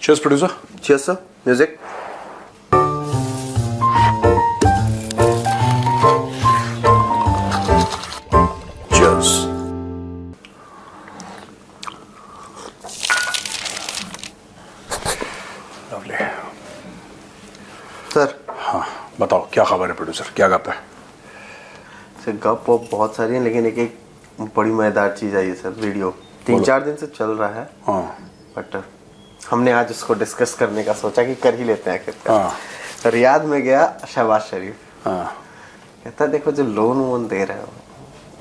Cheers, producer. Cheers, sir. Music. Cheers. Lovely. Sir हाँ, बताओ क्या खबर है प्रोड्यूसर, क्या गप है? सर गप वप बहुत सारी हैं, लेकिन एक एक बड़ी मजेदार चीज़ आई है सर। वीडियो 3-4 दिन से चल रहा है, हाँ बट हमने आज उसको डिस्कस करने का सोचा कि कर ही लेते हैं आखिर। हाँ रियाद में गया शहबाज शरीफ, हाँ कहता देखो जो लोन वोन दे रहे हो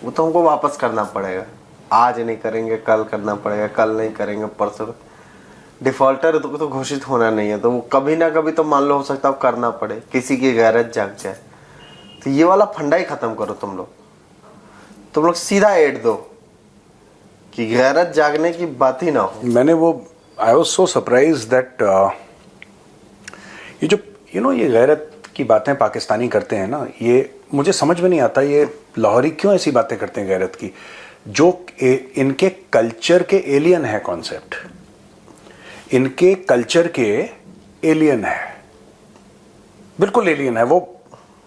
वो तो हमको वापस करना पड़ेगा। आज नहीं करेंगे कल करना पड़ेगा, कल नहीं करेंगे परसों। डिफॉल्टर तो घोषित होना नहीं है, तो वो कभी ना कभी तो मान लो हो सकता है करना पड़े, किसी की गैरत जाग जाए। तो ये वाला फंडा ही खत्म करो तुम लोग सीधा ऐड दो कि गैरत जागने की बात ही ना हो। मैंने वो I was so surprise that ये जो ये गैरत की बातें पाकिस्तानी करते हैं ना, ये मुझे समझ में नहीं आता। ये लाहौरी क्यों ऐसी बातें करते हैं गैरत की, जो इनके कल्चर के एलियन है कॉन्सेप्ट, इनके कल्चर के एलियन है, बिल्कुल एलियन है। वो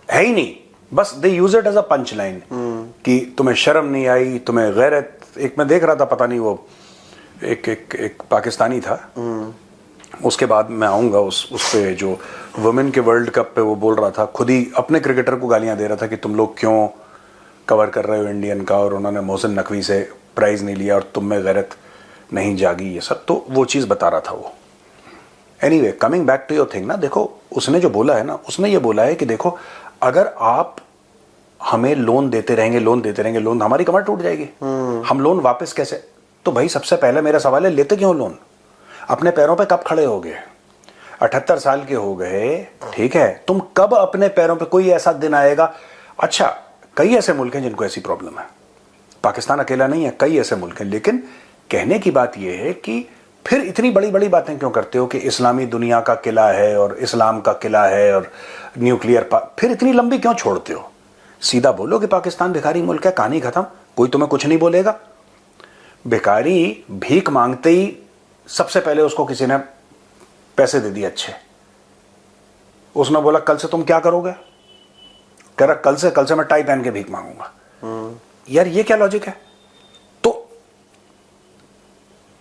है ही नहीं, बस they use it as a punch line कि तुम्हें शर्म नहीं आई, तुम्हें गैरत। एक मैं देख रहा था, पता नहीं वो एक पाकिस्तानी था, उसके बाद मैं आऊंगा उस पे जो वुमेन के वर्ल्ड कप पे वो बोल रहा था, खुद ही अपने क्रिकेटर को गालियां दे रहा था कि तुम लोग क्यों कवर कर रहे हो इंडियन का, और उन्होंने मोहसिन नकवी से प्राइज नहीं लिया और तुम में गैरत नहीं जागी, ये सब तो वो चीज़ बता रहा था वो। Anyway, coming back to your thing ना, देखो उसने जो बोला है ना, उसने ये बोला है कि देखो अगर आप हमें लोन देते रहेंगे लोन हमारी कमर टूट जाएगी, हम लोन वापस कैसे। तो भाई सबसे पहले मेरा सवाल है, लेते क्यों लोन? अपने पैरों पे कब खड़े हो गए? 78 साल के हो गए, ठीक है, तुम कब अपने पैरों पे, कोई ऐसा दिन आएगा। अच्छा, कई ऐसे मुल्क हैं जिनको ऐसी प्रॉब्लम है, पाकिस्तान अकेला नहीं है, कई ऐसे मुल्क हैं। लेकिन कहने की बात यह है कि फिर इतनी बड़ी बड़ी बातें क्यों करते हो कि इस्लामी दुनिया का किला है और इस्लाम का किला है और न्यूक्लियर फिर इतनी लंबी क्यों छोड़ते हो? सीधा बोलो कि पाकिस्तान भिखारी मुल्क है, कहानी खत्म, कोई तुम्हें कुछ नहीं बोलेगा। भिखारी भीख मांगते ही सबसे पहले उसको किसी ने पैसे दे दिए अच्छे, उसने बोला कल से तुम क्या करोगे? कह रहा कल से मैं टाई पहन के भीख मांगूंगा। यार ये क्या लॉजिक है? तो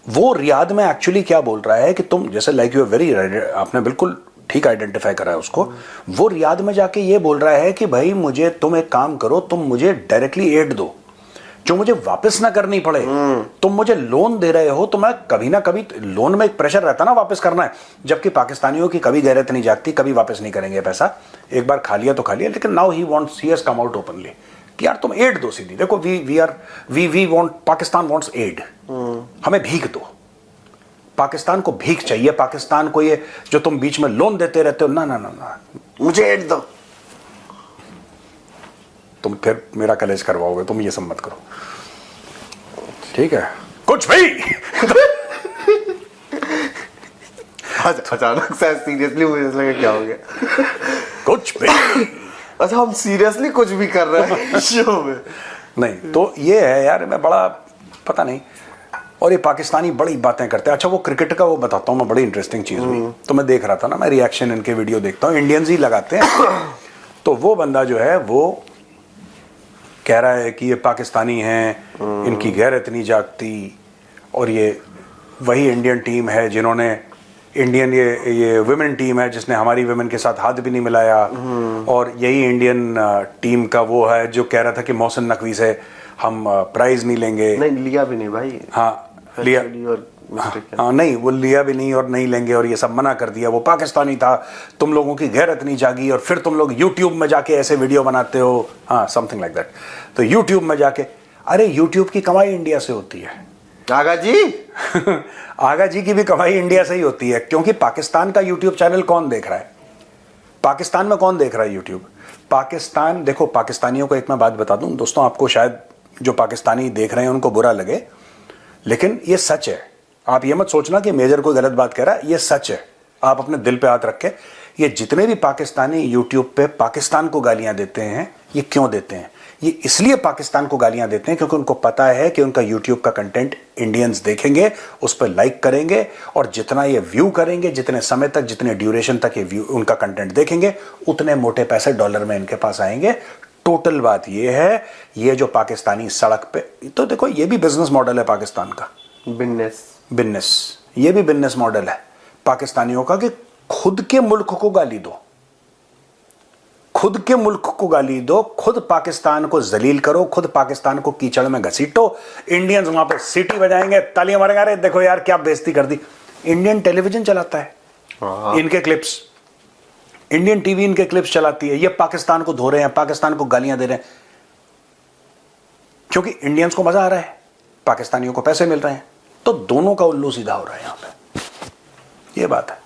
वो रियाद में एक्चुअली क्या बोल रहा है कि तुम जैसे लाइक यू आर वेरी, आपने बिल्कुल ठीक आइडेंटिफाई करा है उसको। वो रियाद में जाके ये बोल रहा है कि भाई मुझे तुम एक काम करो, तुम मुझे डायरेक्टली एड दो जो मुझे वापस ना करनी पड़े। तुम मुझे लोन दे रहे हो तो मैं कभी ना कभी, लोन में एक प्रेशर रहता ना वापस करना है, जबकि पाकिस्तानियों की कभी गैरत नहीं जागती, कभी वापस नहीं करेंगे पैसा, एक बार खा लिया तो खा लिया। लेकिन now he has come out openly कि यार तुम एड दो सीधी। देखो we want, Pakistan wants aid, हमें भीख दो, पाकिस्तान को भीख चाहिए, पाकिस्तान को ये जो तुम बीच में लोन देते रहते हो, ना मुझे एड दो। तुम फिर मेरा कलेज करवाओगे, तुम ये सब मत करो, ठीक है? कुछ भी अचानक से सीरियसली मुझे लगा क्या हो गया। कुछ भी अच्छा, हम सीरियसली कुछ भी कर रहे हैं शो में? नहीं, तो ये है यार, मैं बड़ा पता नहीं। और ये पाकिस्तानी बड़ी बातें करते हैं। अच्छा, वो क्रिकेट का वो बताता हूँ मैं, बड़ी इंटरेस्टिंग चीज़ हुई। तो मैं देख रहा था ना, मैं रिएक्शन इनके वीडियो देखता हूँ, इंडियंस ही लगाते हैं। तो वो बंदा जो है वो कह रहा है कि ये पाकिस्तानी हैं, इनकी गैरत नहीं जागती, और ये वही इंडियन टीम है जिन्होंने इंडियन ये वुमेन टीम है जिसने हमारी वुमेन के साथ हाथ भी नहीं मिलाया, और यही इंडियन टीम का वो है जो कह रहा था कि मोहसिन नकवी से हम प्राइज नहीं लेंगे। नहीं, लिया भी नहीं भाई। हाँ लिया, हाँ नहीं, वो लिया भी नहीं और नहीं लेंगे, और ये सब मना कर दिया। वो पाकिस्तानी था, तुम लोगों की गैरत नहीं जागी, और फिर तुम लोग यूट्यूब में जाके ऐसे वीडियो बनाते हो, हाँ समथिंग लाइक दैट। तो यूट्यूब में जाके, अरे यूट्यूब की कमाई इंडिया से होती है आगा जी आगा जी की भी कमाई इंडिया से ही होती है, क्योंकि पाकिस्तान का यूट्यूब चैनल कौन देख रहा है? पाकिस्तान में कौन देख रहा है यूट्यूब? पाकिस्तान, देखो पाकिस्तानियों को एक मैं बात बता दूं दोस्तों, आपको शायद जो पाकिस्तानी देख रहे हैं उनको बुरा लगे, लेकिन ये सच है। आप ये मत सोचना कि मेजर कोई गलत बात कह रहा है, ये सच है। आप अपने दिल पे हाथ रख के, ये जितने भी पाकिस्तानी यूट्यूब पे पाकिस्तान को गालियां देते हैं, ये क्यों देते हैं? ये इसलिए पाकिस्तान को गालियां देते हैं क्योंकि उनको पता है कि उनका यूट्यूब का कंटेंट इंडियंस देखेंगे, उस पर लाइक करेंगे, और जितना ये व्यू करेंगे, जितने समय तक, जितने ड्यूरेशन तक ये व्यू उनका कंटेंट देखेंगे, उतने मोटे पैसे डॉलर में इनके पास आएंगे। टोटल बात ये है, ये जो पाकिस्तानी सड़क पे, तो देखो ये भी बिजनेस मॉडल है पाकिस्तान का, बिजनेस, ये भी बिजनेस मॉडल है पाकिस्तानियों का कि खुद के मुल्क को गाली दो, खुद के मुल्क को गाली दो, खुद पाकिस्तान को जलील करो, खुद पाकिस्तान को कीचड़ में घसीटो। इंडियंस वहां पे सीटी बजाएंगे, तालियां मारेंगे, अरे देखो यार क्या बेइज्जती कर दी। इंडियन टेलीविजन चलाता है इनके क्लिप्स, इंडियन टीवी इनके क्लिप्स चलाती है, ये पाकिस्तान को धो रहे हैं, पाकिस्तान को गालियां दे रहे हैं, क्योंकि इंडियंस को मजा आ रहा है, पाकिस्तानियों को पैसे मिल रहे हैं, तो दोनों का उल्लू सीधा हो रहा है यहां पे, ये बात है।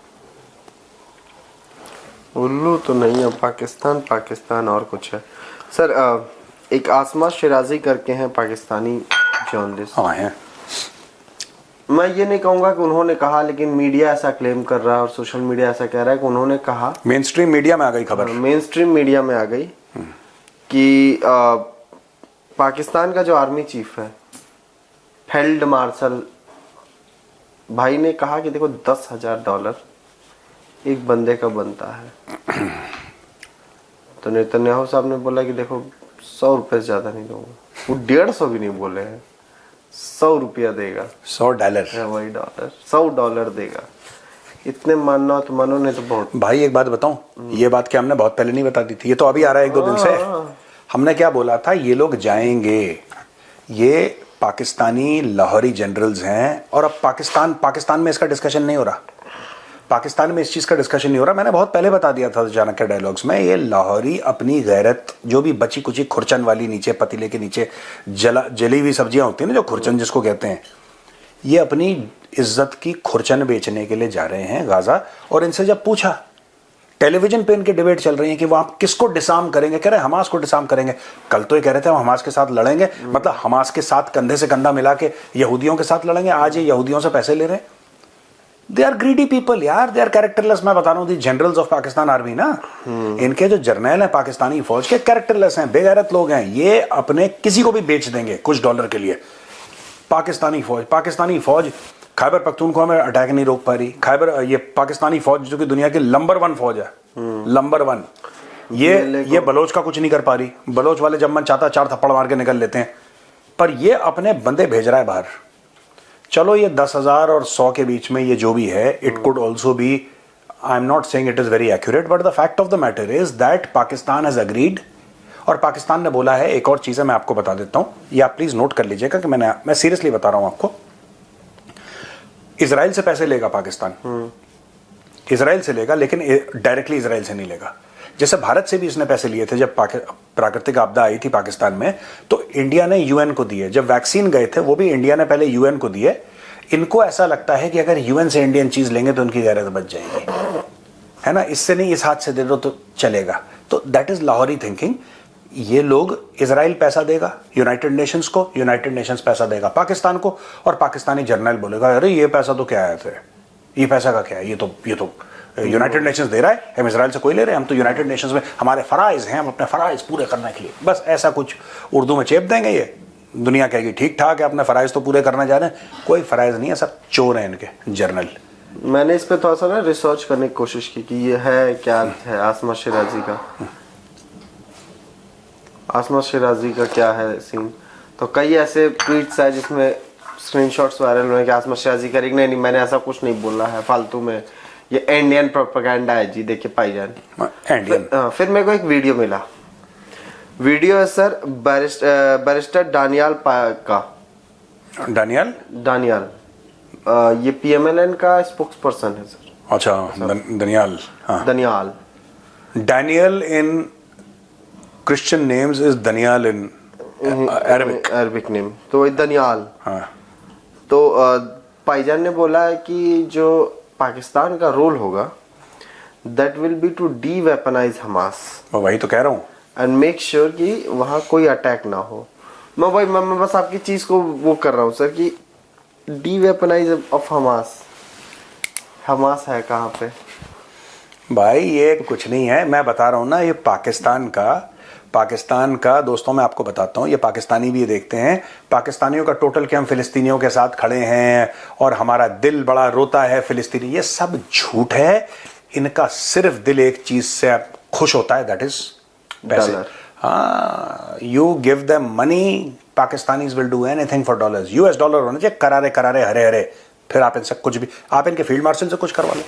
उल्लू तो नहीं है, पाकिस्तान और कुछ है सर। एक आसमा शिराजी करके हैं पाकिस्तानी जर्नलिस्ट। हाँ है। मैं ये नहीं कहूंगा कि उन्होंने कहा, लेकिन मीडिया ऐसा क्लेम कर रहा है और सोशल मीडिया ऐसा कह रहा है कि उन्होंने कहा, मेन स्ट्रीम मीडिया में आ गई खबर, मेन स्ट्रीम मीडिया में आ गई कि पाकिस्तान का जो आर्मी चीफ है, फील्ड मार्शल भाई ने कहा कि देखो $10,000 एक बंदे का बनता है। तो नेतन्याहू साहब ने बोला कि देखो 100 रुपए से ज्यादा नहीं दूंगा। वो 150 भी नहीं बोले हैं, 100 रुपया देगा, $100 है वही डॉलर, $100 देगा। इतने मानना हो तो मानो, नहीं तो बहुत। भाई एक बात बताऊं, ये बात क्या हमने बहुत पहले नहीं बता दी थी, ये तो अभी आ रहा है 1-2 दिन से। हमने क्या बोला था, ये लोग जाएंगे, ये पाकिस्तानी लाहौरी जनरल्स हैं, और अब पाकिस्तान में इसका डिस्कशन नहीं हो रहा, पाकिस्तान में इस चीज़ का डिस्कशन नहीं हो रहा। मैंने बहुत पहले बता दिया था चाणक्य डायलॉग्स में, ये लाहौरी अपनी गैरत, जो भी बची कुची खुरचन वाली नीचे पतीले के नीचे जली हुई सब्जियां होती हैं ना, जो खुरचन जिसको कहते हैं, ये अपनी इज्जत की खुरचन बेचने के लिए जा रहे हैं गाजा। और इनसे जब पूछा, टेलीविजन पे इनके डिबेट चल रही है कि वो आप किसको डिसार्म करेंगे, कह रहे हैं हमास को डिसार्म करेंगे। कल तो ये कह रहे थे हम हमास के साथ लड़ेंगे, मतलब हमास के साथ कंधे से कंधा मिला के यहूदियों के साथ लड़ेंगे। आज ये यहूदियों से पैसे ले रहे हैं। दे आर ग्रीडी पीपल यार, दे आर कैरेक्टरलेस। मैं बता रहा हूँ, दी जनरल्स ऑफ पाकिस्तान आर्मी ना, इनके जो जर्नल हैं पाकिस्तानी फौज के, कैरेक्टरलेस हैं, बेगैरत लोग हैं। ये अपने किसी को भी बेच देंगे कुछ डॉलर के लिए। पाकिस्तानी फौज खैबर पख्तूनख्वा में अटैक नहीं रोक पा रही। ये पाकिस्तानी फौज जो कि दुनिया की नंबर 1 फौज है, नंबर 1, ये बलोच का कुछ नहीं कर पा रही। बलोच वाले जब मन चाहता 4 थप्पड़ मार के निकल लेते हैं, पर ये अपने बंदे भेज रहा है बाहर। चलो ये 10,000 और 100 के बीच में ये जो भी है, it could also be, I am not saying it is very accurate, but the fact of the matter is that Pakistan has agreed. और पाकिस्तान ने बोला है, एक और चीज़ है मैं आपको बता देता हूँ, ये आप प्लीज नोट कर लीजिएगा कि मैं सीरियसली बता रहा हूँ आपको। इजराइल से पैसे लेगा पाकिस्तान, इजराइल से लेगा, लेकिन डायरेक्टली इजराइल से नहीं लेगा। जैसे भारत से भी इसने पैसे लिए थे जब प्राकृतिक आपदा आई थी पाकिस्तान में, तो इंडिया ने यूएन को दिए। जब वैक्सीन गए थे वो भी इंडिया ने पहले यूएन को दिए। इनको ऐसा लगता है कि अगर यूएन से इंडियन चीज लेंगे तो उनकी गैरत बच जाएगी, है ना, इससे नहीं इस हाथ से दे दो तो चलेगा। तो दैट इज लाहौरी थिंकिंग। ये लोग, इजराइल पैसा देगा यूनाइटेड नेशंस को, यूनाइटेड नेशंस पैसा देगा पाकिस्तान को, और पाकिस्तानी जर्नल बोलेगा अरे ये पैसा तो क्या आया था, ये पैसा का क्या है, ये तो यूनाइटेड नेशंस दे रहा है, हम इजराइल से कोई ले रहे हैं, हम तो यूनाइटेड नेशंस में हमारे फराइज हैं, हम अपने फराइज पूरे करने के लिए, बस ऐसा कुछ उर्दू में चेप देंगे। ये दुनिया कहेगी ठीक ठाक है, अपने फराइज तो पूरे करना जा रहे हैं। कोई फराइज नहीं है, सब चोर हैं इनके जर्नल। मैंने इस पे थोड़ा सा ना रिसर्च करने की कोशिश की कि ये है क्या है आसमा शिराजी का, आसमा शिराजी का क्या है सीन। तो कई ऐसे ट्वीट्स है जिसमें स्क्रीनशॉट्स वायरल हुए कि आसमा शिराजी करेगी, नहीं मैंने ऐसा कुछ नहीं बोला है फालतू में, ये इंडियन प्रोपेगेंडा है जी, देखिए भाईजान इंडियन। फिर मेरे को एक वीडियो मिला, वीडियो है सर बैरिस्टर दानियाल का, दानियाल ये पीएमएलएन का स्पोक्स पर्सन है सर। अच्छा, दानियाल, हाँ, Daniyal, Daniel in Christian names is Daniyal in Arabic name, तो वही दानियाल। हाँ। तो भाईजान ने बोला है कि जो पाकिस्तान का रोल होगा that will be to deweaponize Hamas. वही तो कह रहा हूँ, एंड मेक श्योर कि वहां कोई अटैक ना हो। मैं बस आपकी चीज को वो कर रहा हूँ सर कि deweaponize of Hamas. Hamas है कहाँ पे भाई? ये कुछ नहीं है, मैं बता रहा हूँ ना, ये पाकिस्तान का, दोस्तों मैं आपको बताता हूं, ये पाकिस्तानी भी ये देखते हैं, पाकिस्तानियों का टोटल कि हम फिलिस्तीनियों के साथ खड़े हैं और हमारा दिल बड़ा रोता है फिलिस्तीनी, ये सब झूठ है। इनका सिर्फ दिल एक चीज से खुश होता है, दैट इज पैसे। हाँ, you give them money, Pakistanis will do anything for dollars. US dollar होने चाहिए करारे करारे हरे हरे, फिर आप इनसे कुछ भी, आप इनके फील्ड मार्शल से कुछ करवा लो,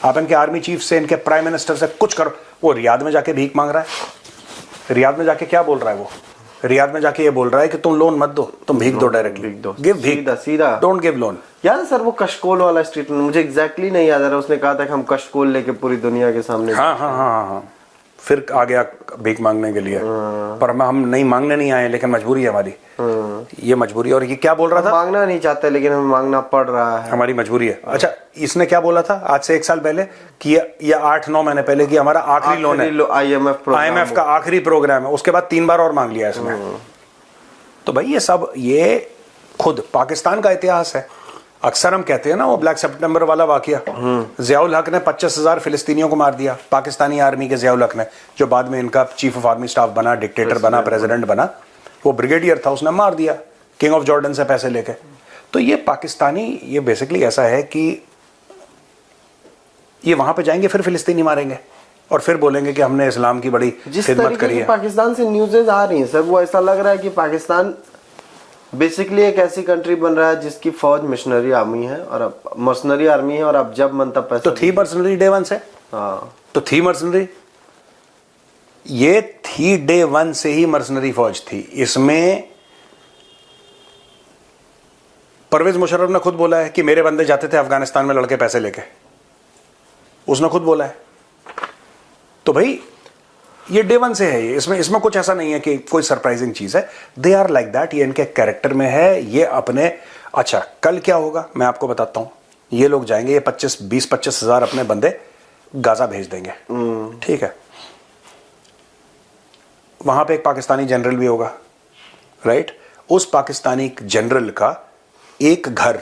आप इनके आर्मी चीफ से, इनके प्राइम मिनिस्टर से कुछ करो। वो रियाद में जाके भीख मांग रहा है, रियाद में जाके क्या बोल रहा है वो, रियाद में जाके ये बोल रहा है कि तुम लोन मत दो, तुम भीख दो, डायरेक्टली गिव भीख, सीधा, डोंट गिव लोन। याद है सर वो कशकोल वाला स्टेटमेंट, मुझे एग्जैक्टली नहीं याद आ रहा, उसने कहा था कि हम कशकोल लेके पूरी दुनिया के सामने। हाँ हाँ हाँ हाँ, फिर आ गया भीख मांगने के लिए, पर हम नहीं मांगने नहीं आए, लेकिन मजबूरी है हमारी, ये मजबूरी। और ये क्या बोल रहा था, मांगना नहीं चाहते लेकिन हमें मांगना पड़ रहा है, हमारी मजबूरी है। अच्छा, इसने क्या बोला था आज से 1 साल पहले कि या 8-9 महीने पहले कि हमारा आखिरी लोन है, IMF का आखिरी प्रोग्राम है, उसके बाद 3 बार और मांग लिया इसने। तो भाई ये सब ये खुद पाकिस्तान का इतिहास है। अक्सर हम कहते हैं ना वो ब्लैक सितंबर वाला वाकया, जियाउल हक ने 25,000 फिलिस्तीनियों को मार दिया, पाकिस्तानी आर्मी के जियाउल हक ने, जो बाद में इनका चीफ ऑफ आर्मी स्टाफ बना, डिक्टेटर बना, प्रेसिडेंट बना, वो ब्रिगेडियर था, उसने मार दिया किंग ऑफ जॉर्डन से पैसे लेके। तो ये पाकिस्तानी, ये बेसिकली ऐसा है कि ये वहां पे जाएंगे फिर फिलिस्तीनी मारेंगे और फिर बोलेंगे कि हमने इस्लाम की बड़ी खिदमत करी है। पाकिस्तान से न्यूज़ेस आ रही हैं सर, वो ऐसा लग रहा है कि पाकिस्तान बेसिकली एक ऐसी कंट्री बन रहा है जिसकी फौज मिशनरी आर्मी है, और अब मर्सनरी आर्मी है, और अब जब मन तब पैसा। तो थी मर्सनरी डे 1 से, हाँ तो थी मर्सनरी, ये थी डे 1 से ही मर्सनरी फौज थी। इसमें परवेज मुशर्रफ ने खुद बोला है कि मेरे बंदे जाते थे अफगानिस्तान में लड़के पैसे लेके, उसने खुद बोला है। तो भाई ये डे 1 से है, ये इसमें कुछ ऐसा नहीं है कि कोई सरप्राइजिंग चीज है। दे आर लाइक दैट, ये इनके कैरेक्टर में है, ये अपने। अच्छा, कल क्या होगा मैं आपको बताता हूं। ये लोग जाएंगे, ये 20-25 हजार अपने बंदे गाजा भेज देंगे, ठीक है। वहां पे एक पाकिस्तानी जनरल भी होगा, राइट। उस पाकिस्तानी जनरल का एक घर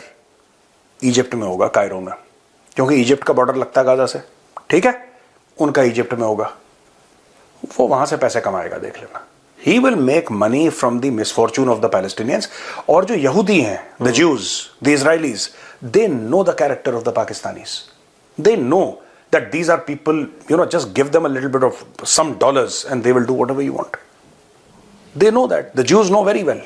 इजिप्ट में होगा, कायरो में, क्योंकि इजिप्ट का बॉर्डर लगता है गाजा से, ठीक है। उनका इजिप्ट में होगा, वो वहां से पैसे कमाएगा, देख लेना। He will make money from the misfortune of the Palestinians. और जो यहूदी हैं, the Jews, the Israelis, they know the character of the Pakistanis. They know that these are people, just give them a little bit of some dollars and they will do whatever you want. They know that. The Jews know very well.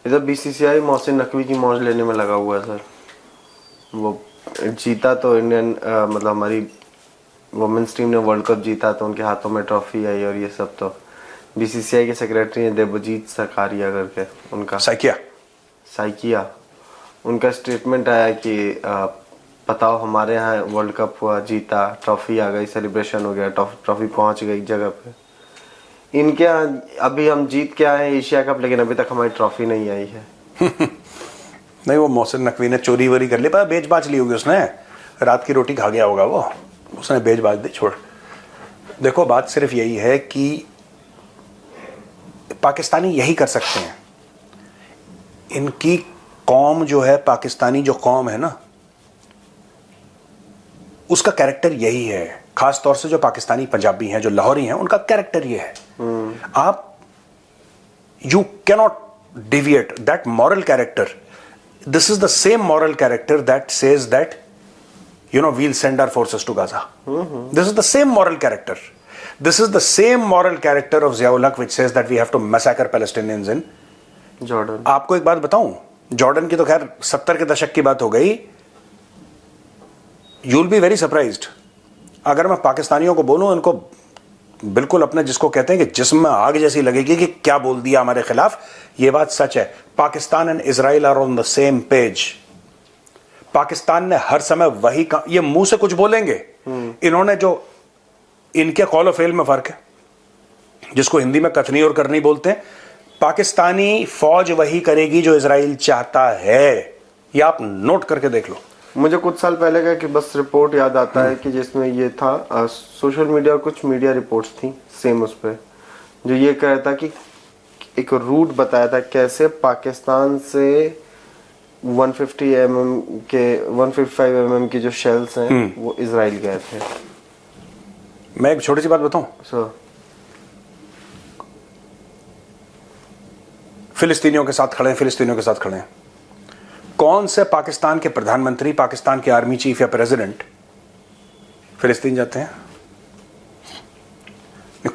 इधर BCCI Mohsin Naqvi की मौज लेने में लगा हुआ है sir. वो जीता तो इंडियन, मतलब हमारी वुमेन्स टीम ने वर्ल्ड कप जीता, तो उनके हाथों में ट्रॉफी आई, और ये सब तो BCCI के सेक्रेटरी हैं देवजीत सकारिया करके, उनका साइकिया, उनका स्टेटमेंट आया कि बताओ हमारे यहाँ वर्ल्ड कप हुआ, जीता, ट्रॉफी आ गई, सेलिब्रेशन हो गया, ट्रॉफी पहुंच गई जगह पे। इनके यहाँ अभी हम जीत के आए हैं एशिया कप, लेकिन अभी तक हमारी ट्रॉफी नहीं आई है। नहीं, वो मोहसिन नकवी ने चोरी वोरी कर ली, पर बेच बाच ली होगी उसने, रात की रोटी खा गया होगा वो, उसने बेच बाच दी, छोड़। देखो बात सिर्फ यही है कि पाकिस्तानी यही कर सकते हैं। इनकी कौम जो है, पाकिस्तानी जो कौम है ना, उसका कैरेक्टर यही है। खास तौर से जो पाकिस्तानी पंजाबी हैं, जो लाहौरी हैं, उनका कैरेक्टर ये है। आप you cannot deviate that moral character. This is the same moral character that says that we'll send our forces to Gaza. This is the same moral character. This is the same moral character of Ziaul Haq which says that we have to massacre Palestinians in Jordan. आपको एक बात बताऊं, Jordan की तो खैर 70 के दशक की बात हो गई। You'll be very surprised अगर मैं पाकिस्तानियों को बोलूं, इनको बिल्कुल अपने, जिसको कहते हैं कि जिस्म में आग जैसी लगेगी कि क्या बोल दिया हमारे खिलाफ। ये बात सच है। Pakistan and Israel are on the same page. Pakistan ने हर समय वही ये मुंह से कुछ बोलेंगे, इन्होंने जो, इनके कौल और फेल में फर्क है, जिसको हिंदी में कथनी और करनी बोलते हैं। पाकिस्तानी फौज वही करेगी जो इजराइल चाहता है, ये आप नोट करके देख लो। मुझे कुछ साल पहले का कि बस रिपोर्ट याद आता है कि जिसमें ये था, सोशल मीडिया और कुछ मीडिया रिपोर्ट्स थी सेम उस पर, जो ये कह रहा था कि एक रूट बताया था कैसे पाकिस्तान से 155 mm के जो शेल्स हैं वो इजराइल गए थे। मैं एक छोटी सी बात बताऊं, फिलिस्तीनियों के साथ खड़े हैं, फिलिस्तीनियों के साथ खड़े हैं। कौन से पाकिस्तान के प्रधानमंत्री, पाकिस्तान के आर्मी चीफ या प्रेसिडेंट फिलिस्तीन जाते हैं?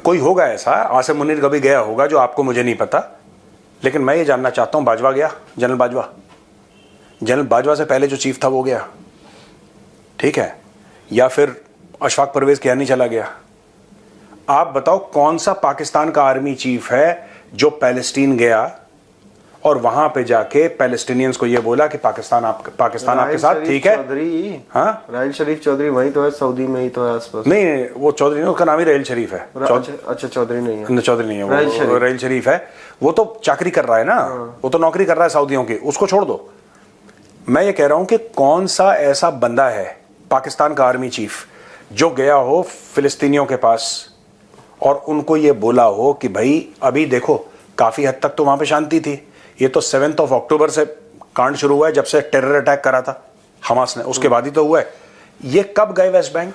कोई होगा ऐसा, आसिम मुनीर कभी गया होगा जो आपको मुझे नहीं पता, लेकिन मैं ये जानना चाहता हूं, बाजवा गया, जनरल बाजवा, जनरल बाजवा से पहले जो चीफ था वो गया, ठीक है, या फिर अशफाक परवेज कियानी चला गया। आप बताओ कौन सा पाकिस्तान का आर्मी चीफ है जो पैलेस्टीन गया और वहां पे जाके पैलेस्टीनियंस को ये बोला कि पाकिस्तान आपके साथ, ठीक है? हाँ, राहिल शरीफ चौधरी वही तो है, सऊदी में ही तो है आसपास। नहीं, वो चौधरी नहीं, उसका नाम ही राहिल शरीफ है। अच्छा, चौधरी नहीं है, चौधरी नहीं है, वो राहिल शरीफ है। वो तो चाकरी कर रहा है ना, वो तो नौकरी कर रहा है सऊदियों की, उसको छोड़ दो। मैं ये कह रहा हूं कि कौन सा ऐसा बंदा है पाकिस्तान का आर्मी चीफ जो गया हो फिलिस्तीनियों के पास और उनको ये बोला हो कि भाई अभी देखो, काफी हद तक तो वहां पे शांति थी, ये तो 7 अक्टूबर से कांड शुरू हुआ है, जब से टेरर अटैक करा था हमास ने, उसके बाद ही तो हुआ है। ये कब गए वेस्ट बैंक?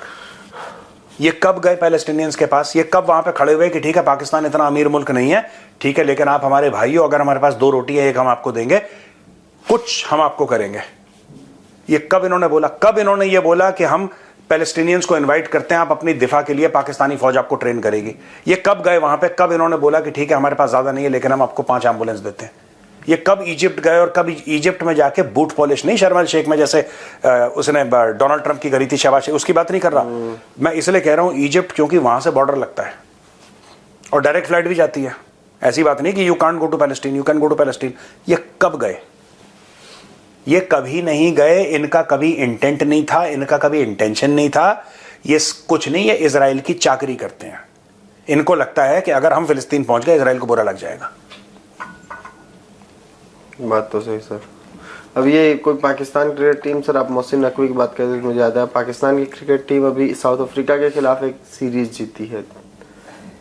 ये कब गए पैलेस्टीनियंस के पास? ये कब वहां पे खड़े हुए कि ठीक है, पाकिस्तान इतना अमीर मुल्क नहीं है, ठीक है, लेकिन आप हमारे भाई हो, अगर हमारे पास 2 रोटी है, 1 हम आपको देंगे, कुछ हम आपको करेंगे? ये कब इन्होंने बोला? कब इन्होंने ये बोला कि हम पैलेस्टीनियंस को इनवाइट करते हैं, आप अपनी दिफा के लिए पाकिस्तानी फौज आपको ट्रेन करेगी? ये कब गए वहां पे? कब इन्होंने बोला कि ठीक है, हमारे पास ज्यादा नहीं है, लेकिन हम आपको 5 एम्बुलेंस देते हैं? ये कब इजिप्ट गए और कब इजिप्ट में जाके बूट पॉलिश, नहीं शर्म शेख में जैसे उसने डोनाल्ड ट्रंप की करी थी, शाबाश, उसकी बात नहीं कर रहा मैं, इसलिए कह रहा हूं इजिप्ट, क्योंकि वहां से बॉर्डर लगता है और डायरेक्ट फ्लाइट भी जाती है। ऐसी बात नहीं कि you can't go to Palestine, you can go to Palestine. ये कब गए? ये कभी नहीं गए, इनका कभी इंटेंट नहीं था, इनका कभी इंटेंशन नहीं था, ये कुछ नहीं, ये इजराइल की चाकरी करते हैं। इनको लगता है कि अगर हम फिलिस्तीन पहुंच गए इजराइल को बुरा लग जाएगा। बात तो सही सर। अब ये कोई पाकिस्तान क्रिकेट टीम, सर आप मोहसिन नकवी की बात कर रहे थे, मुझे याद है पाकिस्तान की क्रिकेट टीम अभी साउथ अफ्रीका के खिलाफ एक सीरीज जीती है,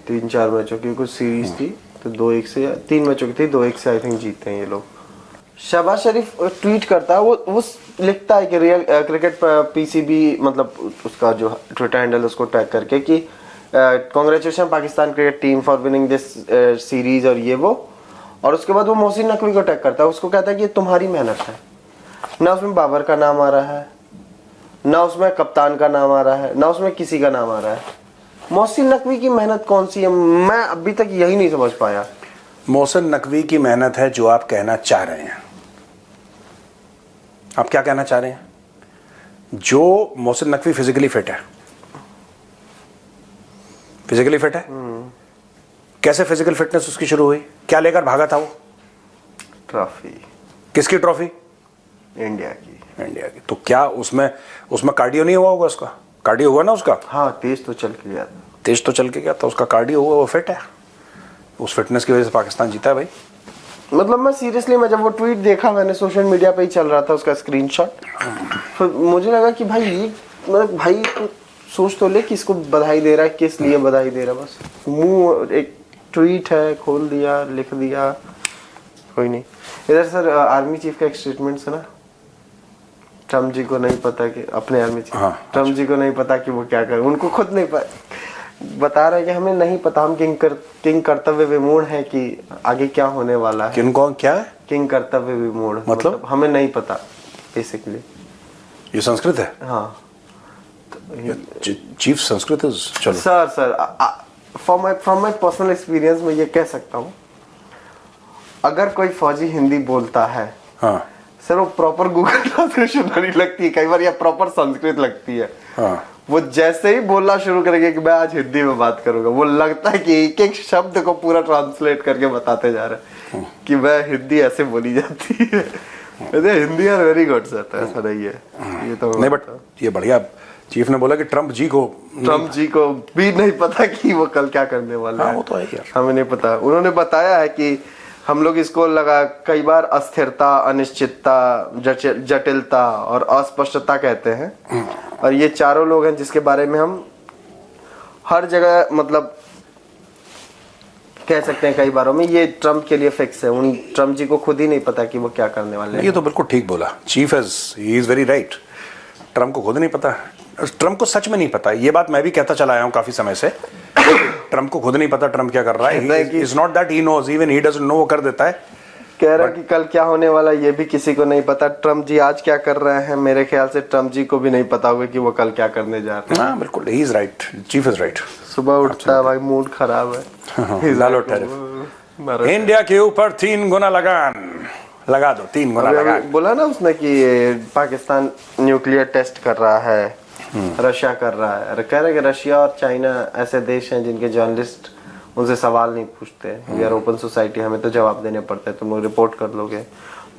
3-4 मैचों की कुछ सीरीज थी, तो 2-1 से, 3 मैचों की थी, 2-1 से आई थिंक जीते हैं ये लोग। शहबाज शरीफ ट्वीट करता है, वो लिखता है कि रियल क्रिकेट पीसीबी, मतलब उसका जो ट्विटर हैंडल उसको टैग करके कि congratulation Pakistan cricket team for winning this series और ये वो, और उसके बाद वो मोहसिन नकवी को टैग करता है, उसको कहता है कि ये तुम्हारी मेहनत है। ना उसमें बाबर का नाम आ रहा है, ना उसमें कप्तान का नाम आ रहा है, ना उसमें किसी का नाम आ रहा है। मोहसिन नकवी की मेहनत कौन सी है? मैं अभी तक यही नहीं समझ पाया। मोहसिन नकवी की मेहनत है जो आप कहना चाह रहे हैं। आप क्या कहना चाह रहे हैं? जो मोहसिन नकवी फिजिकली फिट है, फिजिकली फिट है, कैसे फिजिकल फिटनेस उसकी शुरू हुई? क्या लेकर भागा था वो? ट्रॉफी। किसकी ट्रॉफी? इंडिया की। इंडिया की। तो क्या उसमें कार्डियो नहीं हुआ होगा? उसका कार्डियो हुआ ना उसका? हाँ, तेज तो चल के गया था, तेज तो चल के गया था, उसका कार्डियो हुआ, वो फिट है, उस फिटनेस की वजह से पाकिस्तान जीता है भाई। मतलब मैं सीरियसली, मैं जब वो ट्वीट देखा, मैंने सोशल मीडिया पे ही चल रहा था उसका स्क्रीनशॉट, तो मुझे लगा कि भाई ये, मतलब भाई तो सोच तो ले कि इसको बधाई दे रहा है, किस लिए बधाई दे रहा है? बस मुंह, एक ट्वीट है, खोल दिया, लिख दिया, कोई नहीं। इधर सर आर्मी चीफ का एक स्टेटमेंट सुना, ट्रम्प जी को नहीं पता कि अपने आर्मी चीफ, ट्रम्प जी को नहीं पता कि वो क्या कर, उनको खुद नहीं पता, बता रहे कि हमें नहीं पता, हम किंग कर्तव्य विमूढ़ है कि आगे क्या होने वाला है। किनको क्या है? किंग कर्तव्य विमूढ़, मतलब हमें नहीं पता बेसिकली। ये संस्कृत है? हाँ, चीफ संस्कृत है। चलो sir from my personal experience में ये कह सकता हूँ, अगर कोई फौजी हिंदी बोलता है, हाँ सर, वो प्रॉपर गूगल ट्रांसलेशन नहीं लगती है कई बार, या प्रॉपर संस्कृत लगती है। हाँ, वो जैसे ही बोलना शुरू करेंगे कि मैं आज हिंदी में बात करूंगा, वो लगता है कि एक एक शब्द को पूरा ट्रांसलेट करके बताते जा रहे हैं कि मैं हिंदी ऐसे बोली जाती है। Hindi are very good sir, तो ऐसा नहीं है ये तो नहीं, बट ये बढ़िया चीफ ने बोला कि ट्रम्प जी को भी नहीं पता कि वो कल क्या करने वाले हैं। वो तो है यार, हमें नहीं पता। उन्होंने बताया है कि हम लोग इसको लगा कई बार अस्थिरता, अनिश्चितता, जटिलता और अस्पष्टता कहते हैं, और ये चारों लोग हैं जिसके बारे में हम हर जगह मतलब कह सकते हैं कई बारों में ये ट्रम्प के लिए फिक्स है। उन ट्रम्प जी को खुद ही नहीं पता कि वो क्या करने वाले हैं। ये तो बिल्कुल ठीक बोला chief, he is very right. Trump को खुद नहीं पता, ट्रम्प को सच में नहीं पता। ये बात मैं भी कहता चला आया हूं काफी समय से, ट्रम्प को खुद नहीं पता ट्रम्प क्या कर रहा है। It's not that he knows, even he doesn't know, वो कर देता है। कह रहा है कि कल क्या होने वाला है ये भी किसी को नहीं पता। ट्रम्प जी आज क्या कर रहे हैं, मेरे ख्याल से ट्रम्प जी को भी नहीं पता होगा कि वो कल क्या करने जा रहे हैं। हाँ बिल्कुल, he is right, chief is right. सुबह उठता है भाई मूड खराब है, डालो टैरिफ, इंडिया के ऊपर 3 गुना लगान लगा दो, 3 गुना लगान। बोला ना उसने कि पाकिस्तान न्यूक्लियर टेस्ट कर रहा है, रशिया कर रहा है। अरे कह रहे कि रशिया और चाइना ऐसे देश हैं जिनके जर्नलिस्ट उनसे सवाल नहीं पूछते। वी आर ओपन सोसाइटी, हमें तो जवाब देने पड़ते हैं, तुम लोग रिपोर्ट कर लोगे।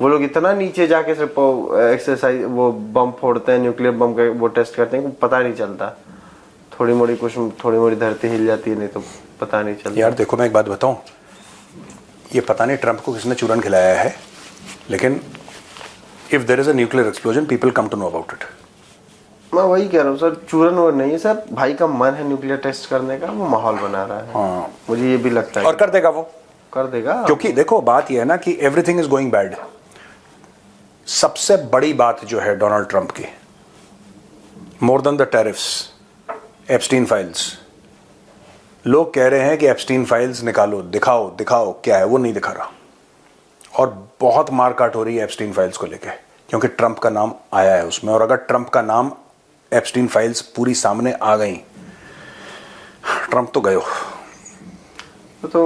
वो लोग इतना नीचे जाके सिर्फ एक्सरसाइज वो बम फोड़ते हैं, न्यूक्लियर बम का वो टेस्ट करते हैं, पता नहीं चलता। थोड़ी मोड़ी धरती हिल जाती है, नहीं तो पता नहीं चलता। यार देखो मैं एक बात बताऊं, ये पता नहीं ट्रंप को किसने चूरन खिलाया है, लेकिन if there is a nuclear explosion people come to know about it. मैं वही कह रहा हूँ सर, चूरन वो नहीं है सर, भाई का मन है न्यूक्लियर टेस्ट करने का, वो माहौल बना रहा है। हाँ। मुझे ये भी लगता है और कर देगा वो, कर देगा, क्योंकि देखो बात ये है ना कि एवरीथिंग इज गोइंग बैड। सबसे बड़ी बात जो है डोनाल्ड ट्रंप की, more than the tariffs, Epstein files. लोग कह रहे हैं कि एप्स्टीन फाइल्स निकालो, दिखाओ दिखाओ क्या है, वो नहीं दिखा रहा। और बहुत मारकाट हो रही है एप्स्टीन फाइल्स को लेके, क्योंकि ट्रंप का नाम आया है उसमें। और अगर ट्रंप का नाम एप्स्टीन फाइल्स पूरी सामने आ गई, ट्रंप तो गयो। तो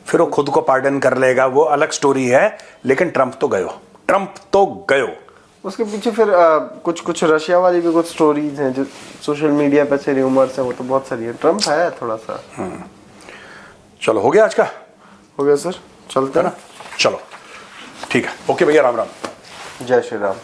फिर वो खुद को पार्डन कर लेगा, वो अलग स्टोरी है, लेकिन ट्रंप तो गयो, ट्रंप तो गयो। उसके पीछे फिर कुछ रशिया वाली भी कुछ स्टोरीज हैं जो सोशल मीडिया पे से रूमर्स हैं, वो तो बहुत सारी है। ट्रंप है थोड़ा सा। चलो हो गया आज का, हो गया सर, चलते हैं ना, चलो ठीक है, ओके भैया, राम राम। जय श्री राम।